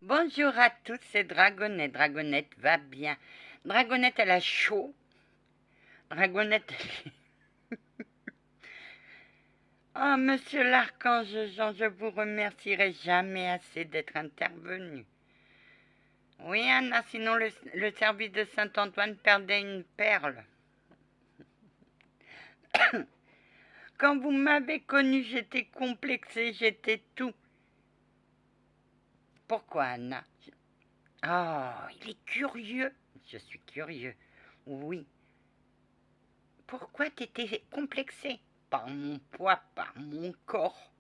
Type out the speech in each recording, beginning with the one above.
Bonjour à tous, c'est Dragonette. Dragonette va bien. Dragonette, elle a chaud. Dragonette. Oh, monsieur l'archange Jean, je vous remercierai jamais assez d'être intervenu. Oui, Anna, sinon le service de Saint-Antoine perdait une perle. Quand vous m'avez connu, j'étais complexée, j'étais tout. Pourquoi, Anna? Oh, il est curieux. Je suis curieux. Oui. Pourquoi t'étais complexée? Par mon poids, par mon corps.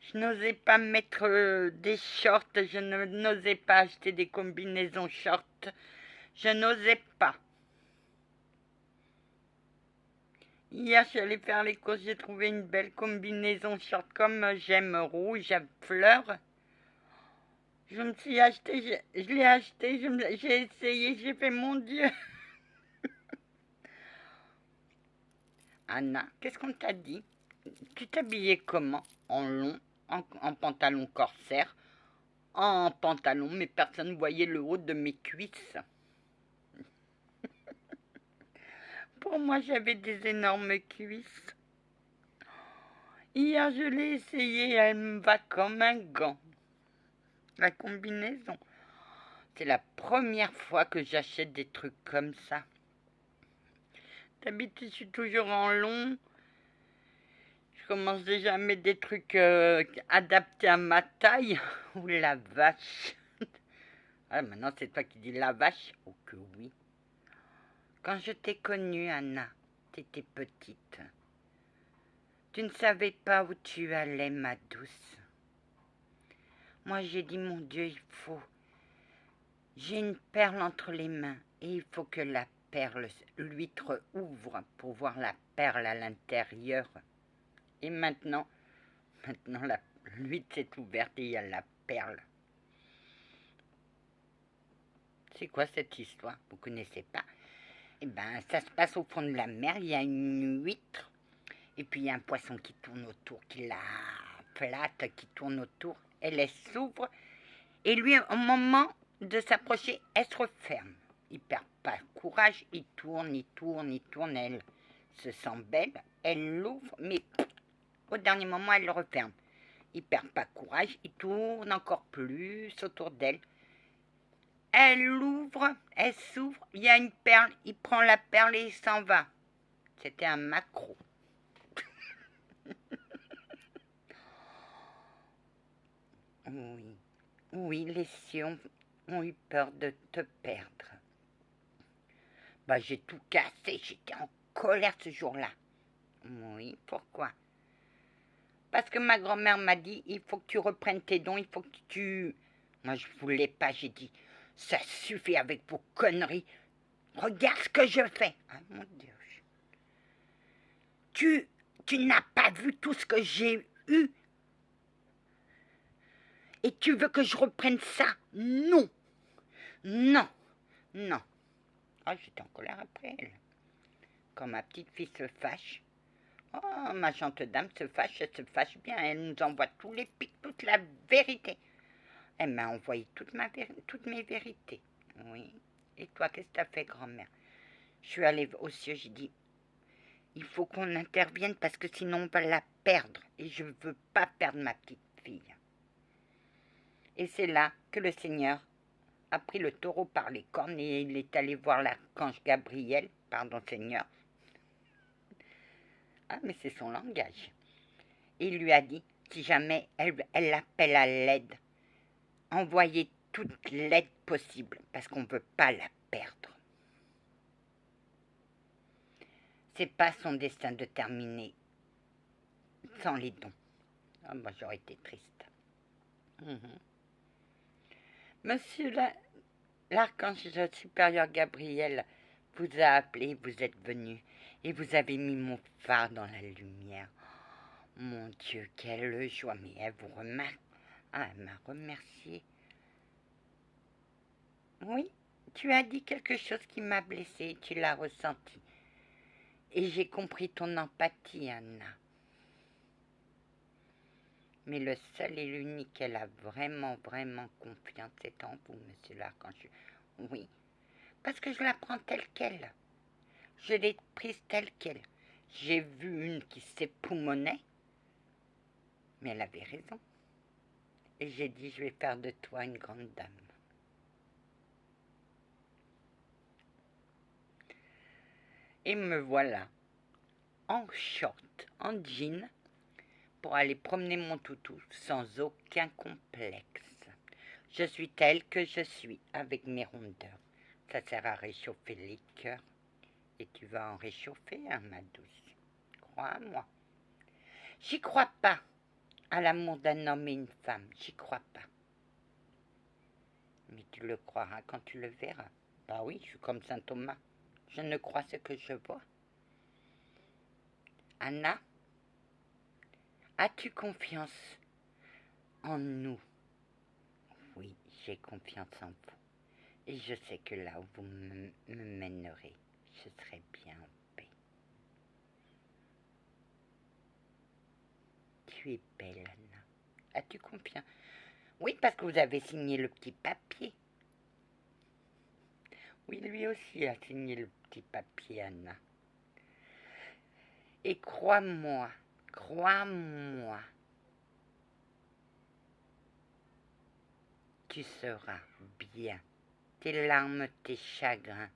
Je n'osais pas mettre des shorts, je n'osais pas acheter des combinaisons shorts. Je n'osais pas. Hier, je suis allée faire les courses, j'ai trouvé une belle combinaison short comme j'aime rouge à fleurs. Je me suis acheté, je l'ai acheté, j'ai essayé, j'ai fait mon Dieu. Anna, qu'est-ce qu'on t'a dit? Tu t'habillais comment? En long, en pantalon corsaire, en pantalon, mais personne ne voyait le haut de mes cuisses. Pour moi, j'avais des énormes cuisses. Hier, je l'ai essayé, elle me va comme un gant. La combinaison. C'est la première fois que j'achète des trucs comme ça. D'habitude, je suis toujours en long. Je commence déjà à mettre des trucs adaptés à ma taille. Ouh la vache. Ah, maintenant, c'est toi qui dis la vache. Oh que oui. Quand je t'ai connue, Anna, t'étais petite. Tu ne savais pas où tu allais, ma douce. Moi, j'ai dit, mon Dieu, il faut. J'ai une perle entre les mains et il faut que la perle, l'huître ouvre pour voir la perle à l'intérieur. Et maintenant l'huître s'est ouverte et il y a la perle. C'est quoi cette histoire? Vous ne connaissez pas? Eh bien, ça se passe au fond de la mer, il y a une huître et puis il y a un poisson qui tourne autour, qui la flatte, qui tourne autour. Elle s'ouvre et lui, au moment de s'approcher, elle se referme. Il perd pas courage, il tourne, elle se sent belle, elle l'ouvre, mais au dernier moment, elle le referme. Il perd pas courage, il tourne encore plus autour d'elle. Elle l'ouvre, elle s'ouvre, il y a une perle, il prend la perle et il s'en va. C'était un maquereau. Oui, oui, les sions ont eu peur de te perdre. Bah, j'ai tout cassé, j'étais en colère ce jour-là. Oui, pourquoi? Parce que ma grand-mère m'a dit, il faut que tu reprennes tes dons, il faut que tu... Moi, je voulais pas, j'ai dit, ça suffit avec vos conneries. Regarde ce que je fais. Ah, mon Dieu. Tu n'as pas vu tout ce que j'ai eu et tu veux que je reprenne ça? Non, non, non. Ah, j'étais en colère après elle. Quand ma petite fille se fâche, oh, ma gentille dame elle se fâche bien, elle nous envoie tous les pics, toute la vérité. Elle m'a envoyé toutes mes vérités. Oui. Et toi, qu'est-ce que t'as fait, grand-mère? Je suis allée aux cieux, j'ai dit, il faut qu'on intervienne parce que sinon on va la perdre. Et je ne veux pas perdre ma petite fille. Et c'est là que le Seigneur a pris le taureau par les cornes et il est allé voir l'archange Gabriel, pardon Seigneur. Ah, mais c'est son langage. Et il lui a dit, si jamais elle l'appelle à l'aide, envoyez toute l'aide possible, parce qu'on ne veut pas la perdre. C'est pas son destin de terminer sans les dons. Ah, moi j'aurais été triste. Monsieur l'archange supérieur Gabriel vous a appelé, vous êtes venu, et vous avez mis mon phare dans la lumière. Mon Dieu, quelle joie, mais elle vous remarque. Ah, elle m'a remercié. Oui, tu as dit quelque chose qui m'a blessée, tu l'as ressenti. Et j'ai compris ton empathie, Anna. Mais le seul et l'unique qu'elle a vraiment, vraiment confiance, c'est en vous, monsieur l'archange. Oui, parce que je la prends telle qu'elle. Je l'ai prise telle qu'elle. J'ai vu une qui s'époumonait, mais elle avait raison. Et j'ai dit, je vais faire de toi une grande dame. Et me voilà, en short, en jean, pour aller promener mon toutou sans aucun complexe. Je suis telle que je suis, avec mes rondeurs. Ça sert à réchauffer les cœurs. Et tu vas en réchauffer, hein, ma douce. Crois-moi. J'y crois pas à l'amour d'un homme et une femme. J'y crois pas. Mais tu le croiras quand tu le verras. Bah oui, je suis comme saint Thomas. Je ne crois ce que je vois. Anna, as-tu confiance en nous? Oui, j'ai confiance en vous. Et je sais que là où vous me mènerez, je serai bien en paix. Tu es belle, Anna. As-tu confiance? Oui, parce que vous avez signé le petit papier. Oui, lui aussi a signé le petit papier, Anna. Et crois-moi, tu seras bien. Tes larmes, tes chagrins.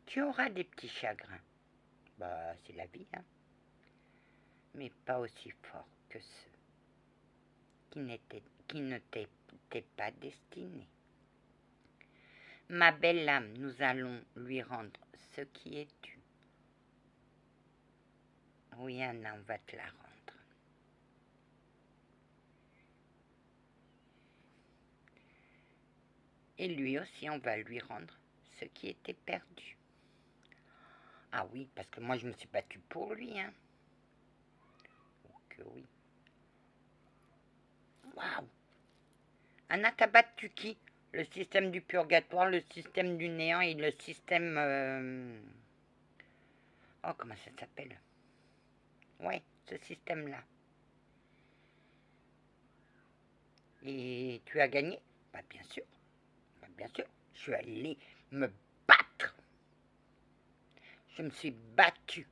Tu auras des petits chagrins. Bah, c'est la vie, hein. Mais pas aussi forts que ceux qui ne t'étaient pas destinés. Ma belle âme, nous allons lui rendre ce qui est dû. Oui, Anna, on va te la rendre. Et lui aussi, on va lui rendre ce qui était perdu. Ah oui, parce que moi, je me suis battue pour lui, hein. Donc, oui. Waouh! Anna, t'as battu qui? Le système du purgatoire, le système du néant et le système... Oh, comment ça s'appelle? Ouais, ce système-là. Et tu as gagné? Bah, bien sûr. Bah, bien sûr. Je suis allée me battre. Je me suis battue.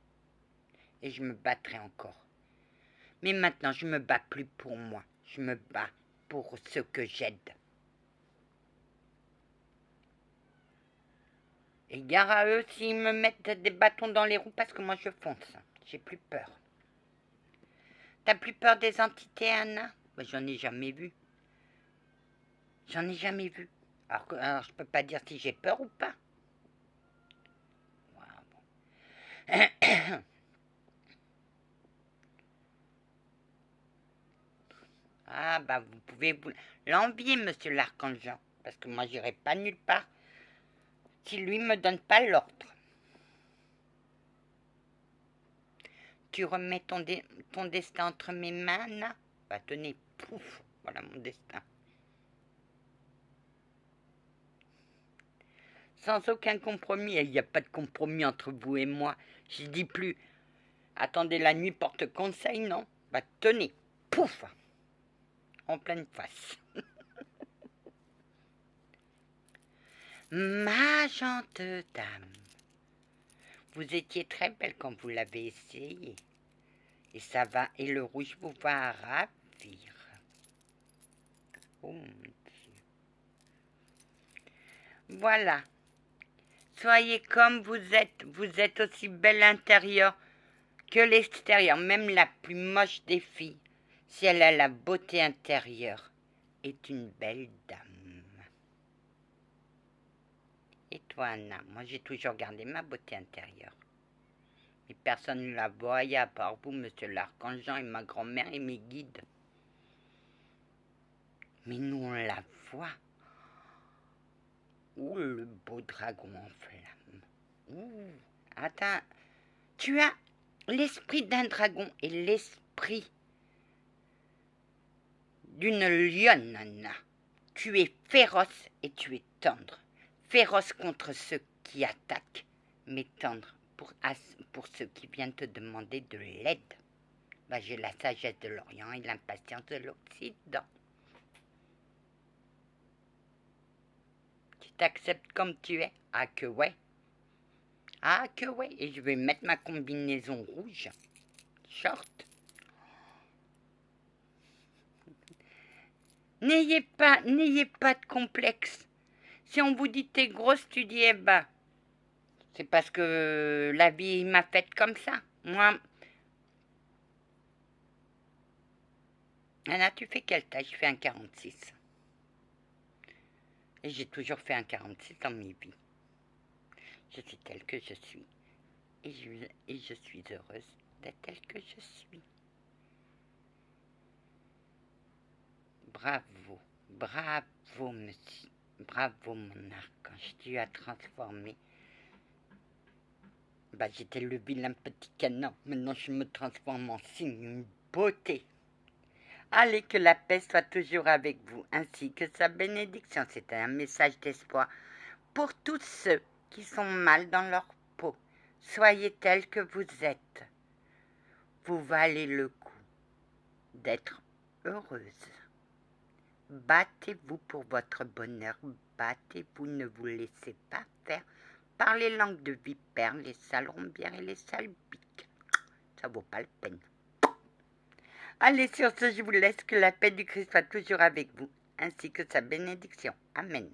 Et je me battrai encore. Mais maintenant, je me bats plus pour moi. Je me bats pour ceux que j'aide. Et gare à eux s'ils me mettent des bâtons dans les roues parce que moi je fonce. J'ai plus peur. T'as plus peur des entités, Anna? Ben, j'en ai jamais vu. J'en ai jamais vu. Alors je peux pas dire si j'ai peur ou pas. Wow. Ah bah vous pouvez l'envier, monsieur l'archange Jean, parce que moi j'irai pas nulle part si lui me donne pas l'ordre. Tu remets ton destin entre mes mains, Anna? Bah tenez, pouf, voilà mon destin. Sans aucun compromis, il n'y a pas de compromis entre vous et moi. Je dis plus, attendez la nuit porte conseil, non? Bah tenez, pouf, en pleine face. Ma gente dame, vous étiez très belle quand vous l'avez essayé. Et ça va, et le rouge vous va ravir. Oh mon Dieu. Voilà. Soyez comme vous êtes aussi belle à l'intérieur que l'extérieur, même la plus moche des filles, si elle a la beauté intérieure, est une belle dame. Et toi, Anna? Moi, j'ai toujours gardé ma beauté intérieure. Et personne ne la voyait à part vous, monsieur l'archange Jean et ma grand-mère et mes guides. Mais nous, on la voit. Ouh, le beau dragon en flamme. Ouh, attends, tu as l'esprit d'un dragon et l'esprit d'une lionne, Anna. Tu es féroce et tu es tendre. Féroce contre ceux qui attaquent, mais tendre pour ceux qui viennent te demander de l'aide. Bah, j'ai la sagesse de l'Orient et l'impatience de l'Occident. Tu t'acceptes comme tu es? Ah que ouais. Ah que ouais. Et je vais mettre ma combinaison rouge. Short. N'ayez pas de complexe. Si on vous dit t'es grosse, tu dis eh ben, c'est parce que la vie m'a faite comme ça. Moi, Anna, tu fais quelle taille? Je fais un 46. Et j'ai toujours fait un 46 dans mes vies. Je suis telle que je suis. Et je suis heureuse d'être telle que je suis. Bravo, bravo monsieur, bravo mon archange, tu as transformé. Bah, j'étais le vilain petit canon, maintenant je me transforme en cygne, une beauté. Allez, que la paix soit toujours avec vous, ainsi que sa bénédiction. C'est un message d'espoir pour tous ceux qui sont mal dans leur peau. Soyez tels que vous êtes. Vous valez le coup d'être heureuse. Battez-vous pour votre bonheur, battez-vous, ne vous laissez pas faire par les langues de vipères, les salrombières et les salbiques. Ça vaut pas la peine. Allez, sur ce, je vous laisse, que la paix du Christ soit toujours avec vous, ainsi que sa bénédiction. Amen.